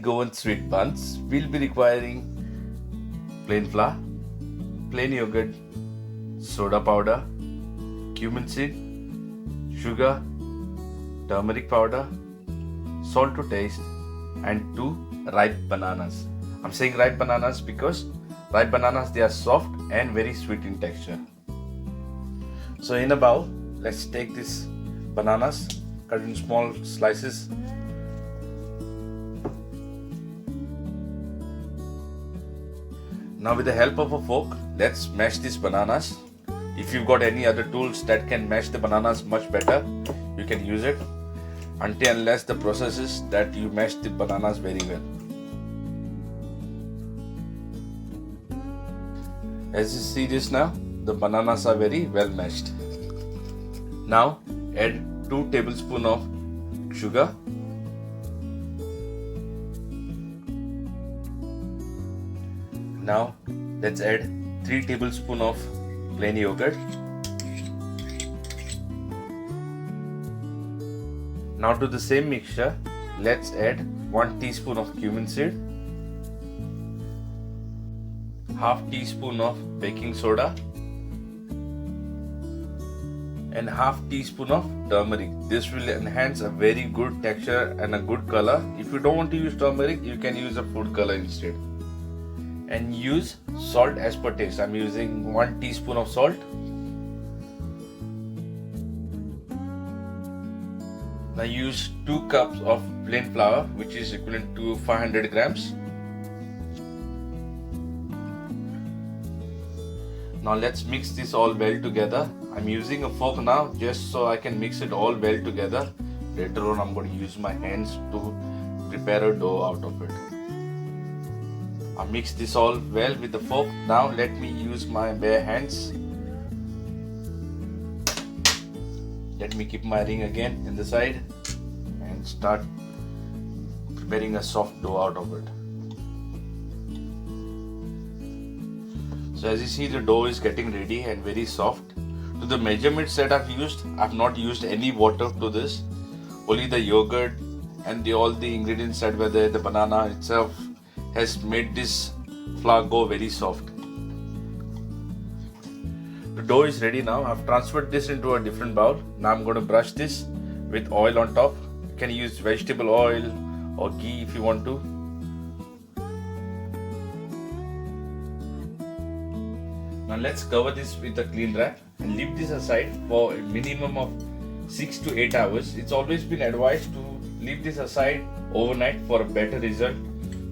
classic Goan sweet buns, we'll be requiring plain flour, plain yogurt, soda powder, cumin seed, sugar, turmeric powder, salt to taste, and 2 ripe bananas. I'm saying ripe bananas because ripe bananas, they are soft and very sweet in texture. So in a bowl, let's take these bananas, cut in small slices. Now with the help of a fork, let's mash these bananas. If you've got any other tools that can mash the bananas much better, you can use it, until unless the process is that you mash the bananas very well. As you see this now, the bananas are very well mashed. Now add 2 tablespoons of sugar, now let's add 3 tablespoons of plain yogurt. Now to the same mixture, let's add 1 teaspoon of cumin seed, half teaspoon of baking soda, and half teaspoon of turmeric. This will enhance a very good texture and a good color. If you don't want to use turmeric, you can use a food color instead. And use salt as per taste. I'm using 1 teaspoon of salt. Now use 2 cups of plain flour, which is equivalent to 500 grams. Now let's mix this all well together. I'm using a fork now just so I can mix it all well together. Later on I'm going to use my hands to prepare a dough out of it. I mix this all well with the fork. Now let me use my bare hands. Let me keep my ring again in the side and start preparing a soft dough out of it. So as you see, the dough is getting ready and very soft. To the measurements that I've used, I've not used any water to this. Only the yogurt and all the ingredients that were there, the banana itself, has made this flour go very soft. The dough is ready now. I've transferred this into a different bowl. Now I'm going to brush this with oil on top. You can use vegetable oil or ghee if you want to. Now let's cover this with a clean wrap and leave this aside for a minimum of 6 to 8 hours. It's always been advised to leave this aside overnight for a better result,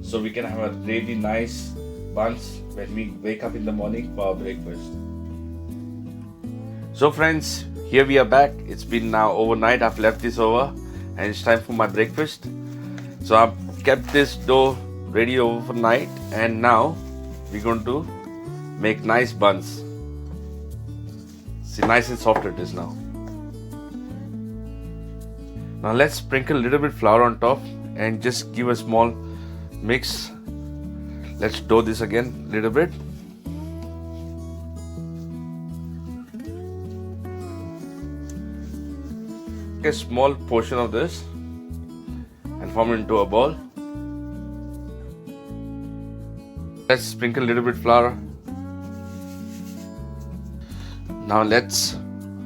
so we can have a really nice buns when we wake up in the morning for our breakfast. So friends, here we are back. It's been now overnight. I've left this over and it's time for my breakfast. So I've kept this dough ready overnight and now we're going to make nice buns. See, nice and soft it is now. Now let's sprinkle a little bit flour on top and just give a small mix. Let's dough this again a little bit. Take a small portion of this and form it into a ball. Let's sprinkle a little bit flour. Now let's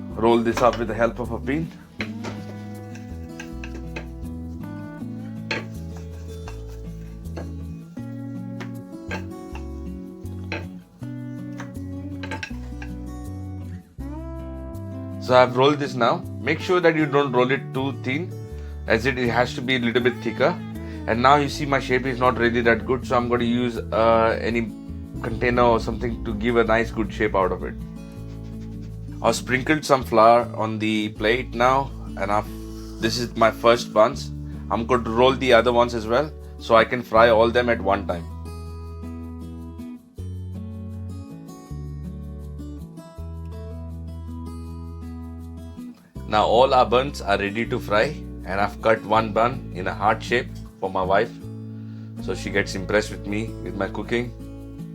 roll this up with the help of a pin. So I've rolled this now. Make sure that you don't roll it too thin, as it has to be a little bit thicker. And now you see my shape is not really that good, so I'm going to use any container or something to give a nice good shape out of it. I've sprinkled some flour on the plate now, and this is my first buns. I'm going to roll the other ones as well, so I can fry all them at one time. Now all our buns are ready to fry, and I've cut one bun in a heart shape for my wife, so she gets impressed with me with my cooking.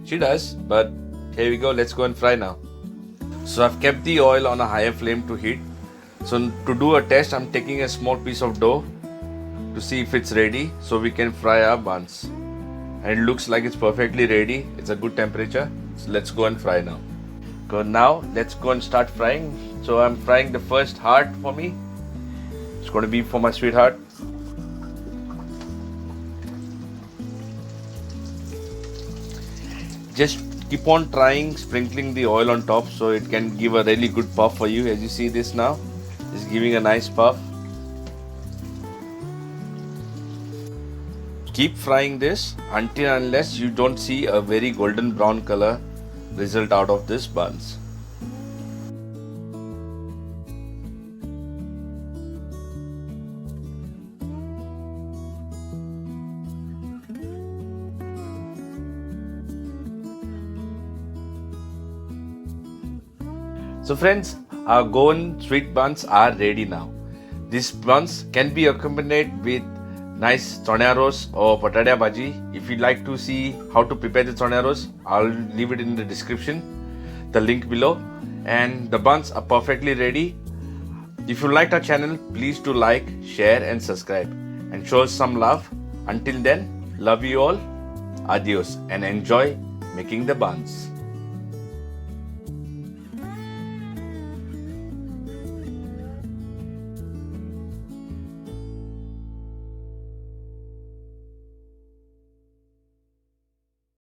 She does, but here we go, let's go and fry now. So I've kept the oil on a higher flame to heat. So to do a test, I'm taking a small piece of dough to see if it's ready so we can fry our buns. And it looks like it's perfectly ready. It's a good temperature. So let's go and fry now. Now let's go and start frying. So I'm frying the first heart for me. It's going to be for my sweetheart. Just keep on trying sprinkling the oil on top so it can give a really good puff for you. As you see this now, it's giving a nice puff. Keep frying this until unless you don't see a very golden brown color result out of this buns. So friends, our Goan sweet buns are ready now. These buns can be accompanied with nice chanaros or patadia bhaji. If you'd like to see how to prepare the chanaros, I'll leave it in the description, the link below. And the buns are perfectly ready. If you liked our channel, please do like, share and subscribe and show us some love. Until then, love you all, adios and enjoy making the buns.